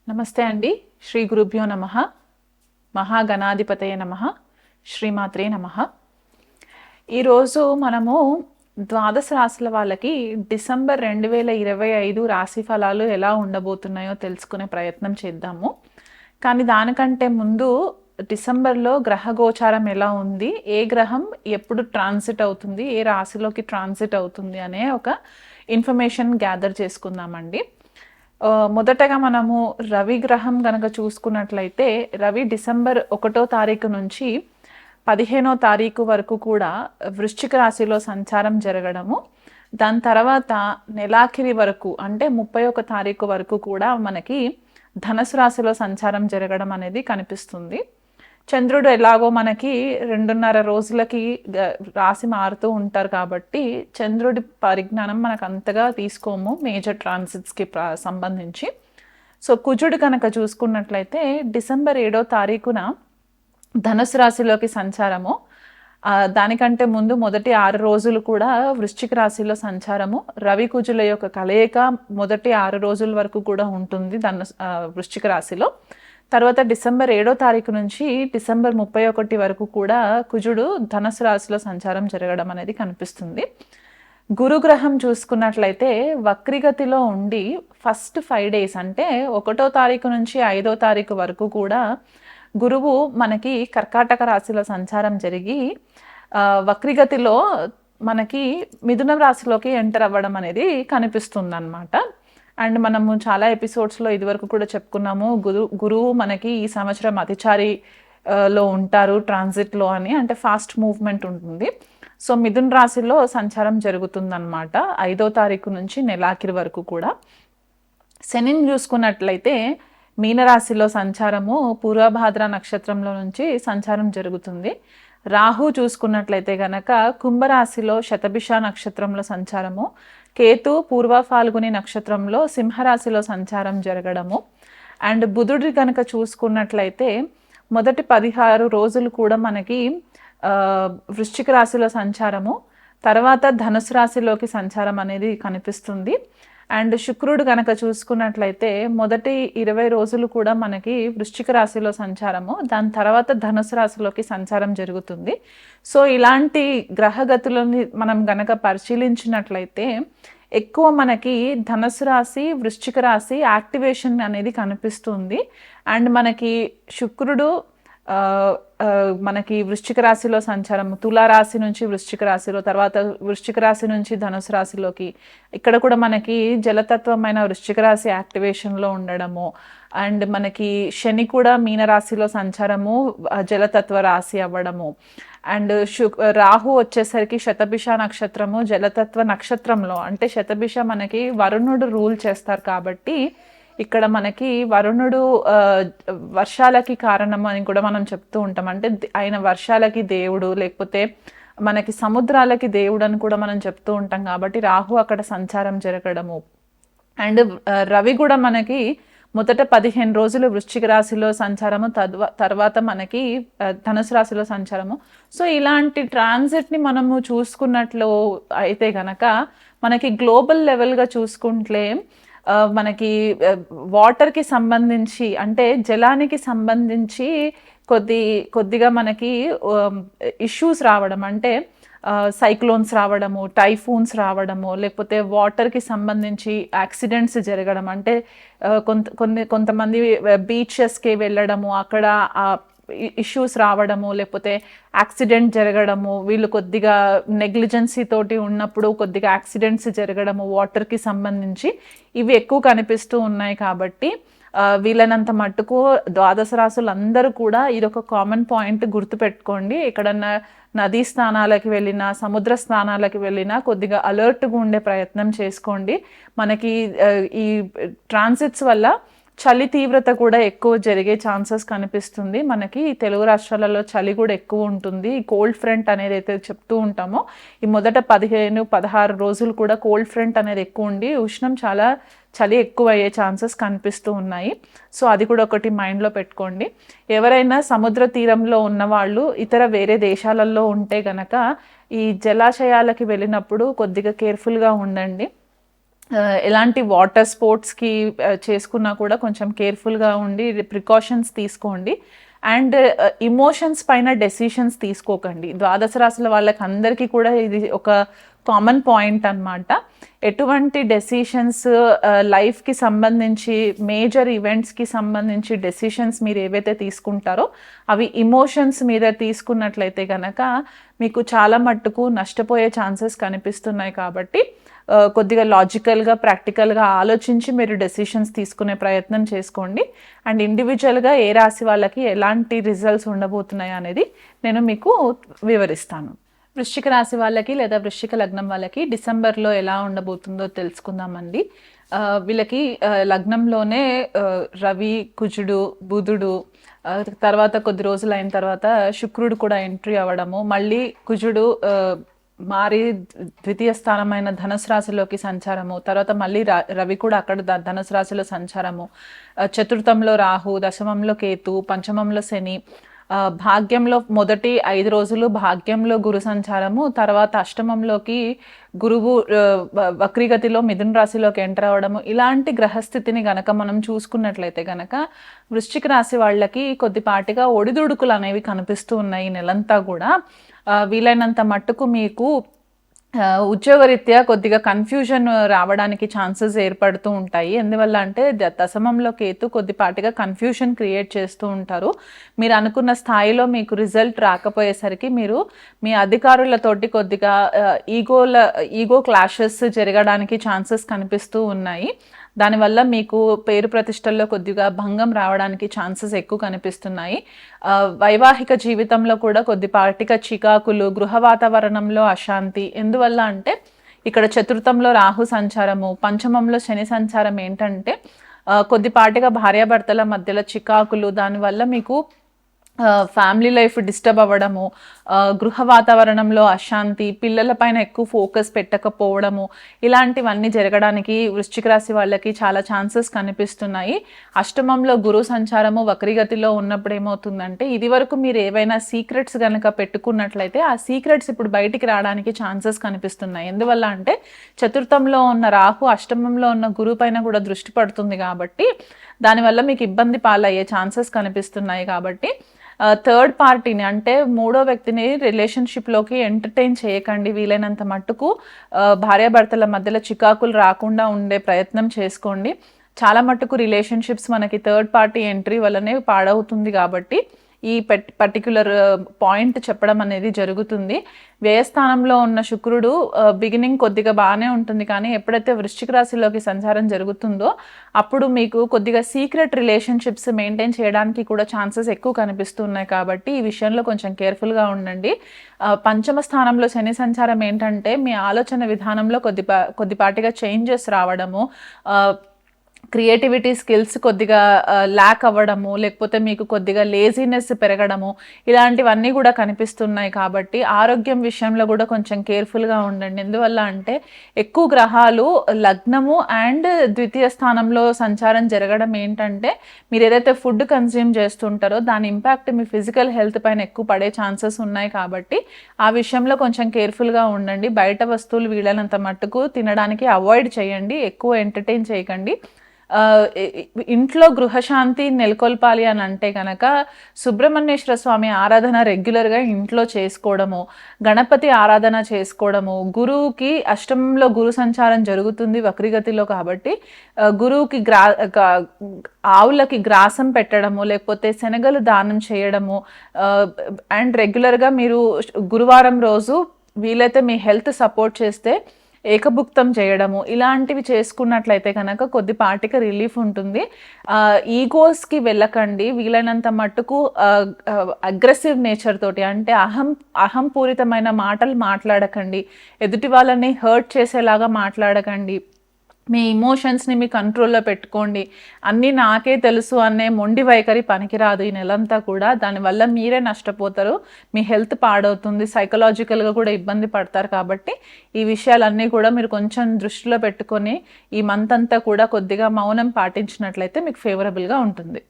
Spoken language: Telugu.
నమస్తే అండి. శ్రీ గురుభ్యో నమః. మహాగణాధిపతయ నమః. శ్రీమాత్రే నమః. ఈరోజు మనము ద్వాదశ రాశుల వాళ్ళకి డిసెంబర్ 2025 రాశి ఫలాలు ఎలా ఉండబోతున్నాయో తెలుసుకునే ప్రయత్నం చేద్దాము. కానీ దానికంటే ముందు డిసెంబర్లో గ్రహ గోచారం ఎలా ఉంది, ఏ గ్రహం ఎప్పుడు ట్రాన్సిట్ అవుతుంది, ఏ రాశిలోకి ట్రాన్సిట్ అవుతుంది అనే ఒక ఇన్ఫర్మేషన్ గ్యాదర్ చేసుకుందామండి. మొదటగా మనము రవి గ్రహం గనక చూసుకున్నట్లయితే రవి డిసెంబర్ 1వ తారీఖు నుంచి 15వ తారీఖు వరకు కూడా వృశ్చిక రాశిలో సంచారం జరగడము, దాని తర్వాత నెలాఖరి వరకు అంటే 31వ తారీఖు వరకు కూడా మనకి ధనుసు రాశిలో సంచారం జరగడం అనేది కనిపిస్తుంది. చంద్రుడు ఎలాగో మనకి 2.5 రోజులకి రాశి మారుతూ ఉంటారు కాబట్టి చంద్రుడి పరిజ్ఞానం మనకు అంతగా తీసుకోము మేజర్ ట్రాన్సిట్స్కి సంబంధించి. సో కుజుడు కనుక చూసుకున్నట్లయితే డిసెంబర్ 7వ తారీఖున ధనుసు రాశిలోకి సంచారము, దానికంటే ముందు మొదటి 6 రోజులు కూడా వృశ్చిక రాశిలో సంచారము, రవి కుజుల యొక్క కలయిక మొదటి 6 రోజుల వరకు కూడా ఉంటుంది వృశ్చిక రాశిలో. తర్వాత డిసెంబర్ 7వ తారీఖు నుంచి డిసెంబర్ 31 వరకు కూడా కుజుడు ధనుసు రాశిలో సంచారం జరగడం అనేది కనిపిస్తుంది. గురుగ్రహం చూసుకున్నట్లయితే వక్రిగతిలో ఉండి ఫస్ట్ 5 days అంటే 1వ తారీఖు నుంచి 5వ తారీఖు వరకు కూడా గురువు మనకి కర్కాటక రాశిలో సంచారం జరిగి వక్రిగతిలో మనకి మిథున రాశిలోకి ఎంటర్ అవ్వడం అనేది కనిపిస్తుంది అన్నమాట. అండ్ మనము చాలా ఎపిసోడ్స్లో ఇదివరకు కూడా చెప్పుకున్నాము, గురువు మనకి ఈ సంవత్సరం అతిచారిలో ఉంటారు ట్రాన్సిట్లో అని, అంటే ఫాస్ట్ మూవ్మెంట్ ఉంటుంది. సో మిథున రాశిలో సంచారం జరుగుతుందన్నమాట 5వ తారీఖు నుంచి నెలాఖరి వరకు కూడా. శనిని చూసుకున్నట్లయితే మీనరాశిలో సంచారము పూర్వభాద్ర నక్షత్రంలో నుంచి సంచారం జరుగుతుంది. రాహు చూసుకున్నట్లయితే గనక కుంభరాశిలో శతభిష నక్షత్రంలో సంచారము, కేతు పూర్వ ఫాల్గుని నక్షత్రంలో సింహరాశిలో సంచారం జరగడము. అండ్ బుధుడి కనుక చూసుకున్నట్లయితే మొదటి 16 రోజులు కూడా మనకి వృశ్చిక రాశిలో సంచారము, తర్వాత ధనుసు రాశిలోకి సంచారం అనేది కనిపిస్తుంది. అండ్ శుక్రుడు కనుక చూసుకున్నట్లయితే మొదటి 20 రోజులు కూడా మనకి వృశ్చిక రాశిలో సంచారము, దాని తర్వాత ధనుసు రాశిలోకి సంచారం జరుగుతుంది. సో ఇలాంటి గ్రహగతులని మనం గనక పరిశీలించినట్లయితే ఎక్కువ మనకి ధనుసు రాశి వృశ్చిక రాశి యాక్టివేషన్ అనేది కనిపిస్తుంది. అండ్ మనకి శుక్రుడు మనకి వృశ్చిక రాశిలో సంచారం, తులారాశి నుంచి వృశ్చిక రాశిలో, తర్వాత వృశ్చిక రాశి నుంచి ధనుసు రాశిలోకి, ఇక్కడ కూడా మనకి జలతత్వమైన వృశ్చిక రాశి యాక్టివేషన్లో ఉండడము. అండ్ మనకి శని కూడా మీనరాశిలో సంచారము జలతత్వ రాశి అవ్వడము. అండ్ రాహు వచ్చేసరికి శతభిష నక్షత్రము జలతత్వ నక్షత్రంలో, అంటే శతభిష మనకి వరుణుడు రూల్ చేస్తారు కాబట్టి ఇక్కడ మనకి వరుణుడు వర్షాలకి కారణం అని కూడా మనం చెప్తూ ఉంటాం. అంటే ఆయన వర్షాలకి దేవుడు, లేకపోతే మనకి సముద్రాలకి దేవుడు అని కూడా మనం చెప్తూ ఉంటాం కాబట్టి రాహు అక్కడ సంచారం జరగడము. అండ్ రవి కూడా మనకి మొదట 15 రోజులు వృశ్చిక రాశిలో సంచారము, తర్వాత మనకి ధనుసు రాశిలో సంచారము. సో ఇలాంటి ట్రాన్సిట్ని మనము చూసుకున్నట్లు అయితే గనక మనకి గ్లోబల్ లెవెల్గా చూసుకుంటే మనకి వాటర్కి సంబంధించి, అంటే జలానికి సంబంధించి కొద్దిగా మనకి ఇష్యూస్ రావడం, అంటే సైక్లోన్స్ రావడము, టైఫూన్స్ రావడము, లేకపోతే వాటర్కి సంబంధించి యాక్సిడెంట్స్ జరగడం, అంటే కొంతమంది బీచెస్కి వెళ్ళడము అక్కడ ఇష్యూస్ రావడము, లేకపోతే యాక్సిడెంట్ జరగడము, వీళ్ళు కొద్దిగా నెగ్లిజెన్సీ తోటి ఉన్నప్పుడు కొద్దిగా యాక్సిడెంట్స్ జరగడము వాటర్కి సంబంధించి ఇవి ఎక్కువ కనిపిస్తూ ఉన్నాయి. కాబట్టి వీళ్ళనంత మట్టుకు ద్వాదశ రాశులు అందరూ కూడా ఇదొక కామన్ పాయింట్ గుర్తుపెట్టుకోండి. ఎక్కడన్నా నదీ స్నానాలకి వెళ్ళినా సముద్ర స్నానాలకి వెళ్ళినా కొద్దిగా అలర్ట్గా ఉండే ప్రయత్నం చేసుకోండి. మనకి ఈ ట్రాన్సిట్స్ వల్ల చలి తీవ్రత కూడా ఎక్కువ జరిగే ఛాన్సెస్ కనిపిస్తుంది. మనకి తెలుగు రాష్ట్రాలలో చలి కూడా ఎక్కువ ఉంటుంది. కోల్డ్ ఫ్రంట్ అనేది అయితే చెప్తూ ఉంటామో ఈ మొదట 15-16 రోజులు కూడా కోల్డ్ ఫ్రంట్ అనేది ఎక్కువ ఉండి ఉష్ణం చాలా చలి ఎక్కువ అయ్యే ఛాన్సెస్ కనిపిస్తూ ఉన్నాయి. సో అది కూడా ఒకటి మైండ్లో పెట్టుకోండి. ఎవరైనా సముద్ర తీరంలో ఉన్నవాళ్ళు ఇతర వేరే దేశాలలో ఉంటే గనక ఈ జలాశయాలకి వెళ్ళినప్పుడు కొద్దిగా కేర్ఫుల్గా ఉండండి. ఎలాంటి వాటర్ స్పోర్ట్స్కి చేసుకున్నా కూడా కొంచెం కేర్ఫుల్గా ఉండి ప్రికాషన్స్ తీసుకోండి. అండ్ ఇమోషన్స్ పైన డెసిషన్స్ తీసుకోకండి. ద్వాదశ రాశుల వాళ్ళకి అందరికీ కూడా ఇది ఒక కామన్ పాయింట్ అన్నమాట. ఎటువంటి డెసిషన్స్ లైఫ్కి సంబంధించి మేజర్ ఈవెంట్స్కి సంబంధించి డెసిషన్స్ మీరు ఏవైతే తీసుకుంటారో అవి ఇమోషన్స్ మీద తీసుకున్నట్లయితే కనుక మీకు చాలా మట్టుకు నష్టపోయే ఛాన్సెస్ కనిపిస్తున్నాయి. కాబట్టి కొద్దిగా లాజికల్గా ప్రాక్టికల్గా ఆలోచించి మీరు డెసిషన్స్ తీసుకునే ప్రయత్నం చేసుకోండి. అండ్ ఇండివిజువల్గా ఏ రాశి వాళ్ళకి ఎలాంటి రిజల్ట్స్ ఉండబోతున్నాయి అనేది నేను మీకు వివరిస్తాను. వృశ్చిక రాశి వాళ్ళకి లేదా వృశ్చిక లగ్నం వాళ్ళకి డిసెంబర్లో ఎలా ఉండబోతుందో తెలుసుకుందామండి. వీళ్ళకి లగ్నంలోనే రవి, కుజుడు, బుధుడు, తర్వాత కొద్ది రోజులు అయిన తర్వాత శుక్రుడు కూడా ఎంట్రీ అవ్వడము, మళ్ళీ కుజుడు మారి ద్వితీయ స్థానమైన ధనుసు రాశిలోకి సంచారము, తర్వాత మళ్ళీ రవి కూడా అక్కడ ధనుసు రాశిలో సంచారము, చతుర్థంలో రాహు, దశమంలో కేతు, పంచమంలో శని, భాగ్యంలో మొదటి 5 రోజులు భాగ్యంలో గురు సంచారము, తర్వాత అష్టమంలోకి గురువు వక్రీగతిలో మిథున రాశిలోకి ఎంటర్ అవ్వడము. ఇలాంటి గ్రహస్థితిని గనక మనం చూసుకున్నట్లయితే గనక వృశ్చిక రాశి వాళ్ళకి కొద్దిపాటిగా ఒడిదుడుకులు అనేవి కనిపిస్తూ ఉన్నాయి ఈ నెలంతా కూడా. వీలైనంత మట్టుకు మీకు ఉద్యోగరీత్యా కొద్దిగా కన్ఫ్యూజన్ రావడానికి ఛాన్సెస్ ఏర్పడుతూ ఉంటాయి. ఎందువల్ల అంటే దశమంలో కేతు కొద్దిపాటిగా కన్ఫ్యూజన్ క్రియేట్ చేస్తూ ఉంటారు. మీరు అనుకున్న స్థాయిలో మీకు రిజల్ట్ రాకపోయేసరికి మీరు మీ అధికారులతోటి కొద్దిగా ఈగో క్లాషెస్ జరగడానికి ఛాన్సెస్ కనిపిస్తూ ఉన్నాయి. దానివల్ల మీకు పేరు ప్రతిష్టల్లో కొద్దిగా భంగం రావడానికి ఛాన్సెస్ ఎక్కువ కనిపిస్తున్నాయి. వైవాహిక జీవితంలో కూడా కొద్దిపాటిగా చికాకులు, గృహ వాతావరణంలో అశాంతి. ఎందువల్ల అంటే ఇక్కడ చతుర్థంలో రాహు సంచారము, పంచమంలో శని సంచారం ఏంటంటే కొద్దిపాటిగా భార్యాభర్తల మధ్యలో చికాకులు, దానివల్ల మీకు ఫ్యామిలీ లైఫ్ డిస్టర్బ్ అవ్వడము, గృహ వాతావరణంలో అశాంతి, పిల్లల పైన ఎక్కువ ఫోకస్ పెట్టకపోవడము, ఇలాంటివన్నీ జరగడానికి వృశ్చిక రాశి వాళ్ళకి చాలా ఛాన్సెస్ కనిపిస్తున్నాయి. అష్టమంలో గురు సంచారము వక్రీగతిలో ఉన్నప్పుడు ఏమవుతుందంటే ఇది వరకు మీరు ఏవైనా సీక్రెట్స్ కనుక పెట్టుకున్నట్లయితే ఆ సీక్రెట్స్ ఇప్పుడు బయటికి రావడానికి ఛాన్సెస్ కనిపిస్తున్నాయి. ఎందువల్ల అంటే చతుర్థంలో ఉన్న రాహు అష్టమంలో ఉన్న గురువు పైన కూడా దృష్టి పడుతుంది కాబట్టి దానివల్ల మీకు ఇబ్బంది పాలయ్యే ఛాన్సెస్ కనిపిస్తున్నాయి. కాబట్టి థర్డ్ పార్టీని అంటే మూడో వ్యక్తిని రిలేషన్షిప్లోకి ఎంటర్టైన్ చేయకండి. వీలైనంత మట్టుకు భార్యాభర్తల మధ్యలో చికాకులు రాకుండా ఉండే ప్రయత్నం చేసుకోండి. చాలా మట్టుకు రిలేషన్షిప్స్ మనకి థర్డ్ పార్టీ ఎంట్రీ వల్లనే పాడవుతుంది. కాబట్టి ఈ పర్టిక్యులర్ పాయింట్ చెప్పడం అనేది జరుగుతుంది. వ్యయస్థానంలో ఉన్న శుక్రుడు బిగినింగ్ కొద్దిగా బాగానే ఉంటుంది, కానీ ఎప్పుడైతే వృశ్చిక రాశిలోకి సంచారం జరుగుతుందో అప్పుడు మీకు కొద్దిగా సీక్రెట్ రిలేషన్షిప్స్ మెయింటైన్ చేయడానికి కూడా ఛాన్సెస్ ఎక్కువ కనిపిస్తున్నాయి. కాబట్టి ఈ విషయంలో కొంచెం కేర్ఫుల్గా ఉండండి. పంచమ స్థానంలో శని సంచారం ఏంటంటే మీ ఆలోచన విధానంలో కొద్దిపాటిగా చేంజెస్ రావడము, క్రియేటివిటీ స్కిల్స్ కొద్దిగా ల్యాక్ అవ్వడము, లేకపోతే మీకు కొద్దిగా లేజినెస్ పెరగడము, ఇలాంటివన్నీ కూడా కనిపిస్తున్నాయి. కాబట్టి ఆరోగ్యం విషయంలో కూడా కొంచెం కేర్ఫుల్గా ఉండండి. ఎందువల్ల అంటే ఎక్కువ గ్రహాలు లగ్నము అండ్ ద్వితీయ స్థానంలో సంచారం జరగడం ఏంటంటే మీరు ఏదైతే ఫుడ్ కన్జ్యూమ్ చేస్తుంటారో దాని ఇంపాక్ట్ మీ ఫిజికల్ హెల్త్ పైన ఎక్కువ పడే ఛాన్సెస్ ఉన్నాయి. కాబట్టి ఆ విషయంలో కొంచెం కేర్ఫుల్గా ఉండండి. బయట వస్తువులు వీలైనంత మట్టుకు తినడానికి అవాయిడ్ చేయండి, ఎక్కువ ఎంటర్టైన్ చేయకండి. ఇంట్లో గృహశాంతి నెలకొల్పాలి అని అంటే కనుక సుబ్రహ్మణ్యేశ్వర స్వామి ఆరాధన రెగ్యులర్గా ఇంట్లో చేసుకోవడము, గణపతి ఆరాధన చేసుకోవడము, గురువుకి అష్టమంలో గురు సంచారం జరుగుతుంది వక్రీగతిలో. కాబట్టి గురువుకి ఆవులకి గ్రాసం పెట్టడము, లేకపోతే శనగలు దానం చేయడము, అండ్ రెగ్యులర్గా మీరు గురువారం రోజు వీలైతే మీ హెల్త్ సపోర్ట్ చేస్తే ఏకభుక్తం చేయడము, ఇలాంటివి చేసుకున్నట్లయితే కనుక కొద్దిపాటికి రిలీఫ్ ఉంటుంది. ఈగోస్కి వెళ్ళకండి. వీలైనంత మట్టుకు అగ్రెసివ్ నేచర్ తోటి అంటే అహంపూరితమైన మాటలు మాట్లాడకండి, ఎదుటి వాళ్ళని హర్ట్ చేసేలాగా మాట్లాడకండి. మీ ఇమోషన్స్ని మీ కంట్రోల్లో పెట్టుకోండి. అన్నీ నాకే తెలుసు అనే మొండి వైఖరి పనికిరాదు ఈ నెలంతా కూడా. దానివల్ల మీరే నష్టపోతారు, మీ హెల్త్ పాడవుతుంది, సైకలాజికల్గా కూడా ఇబ్బంది పడతారు. కాబట్టి ఈ విషయాలన్నీ కూడా మీరు కొంచెం దృష్టిలో పెట్టుకొని ఈ మంత్ అంతా కూడా కొద్దిగా మౌనం పాటించినట్లయితే మీకు ఫేవరబుల్గా ఉంటుంది.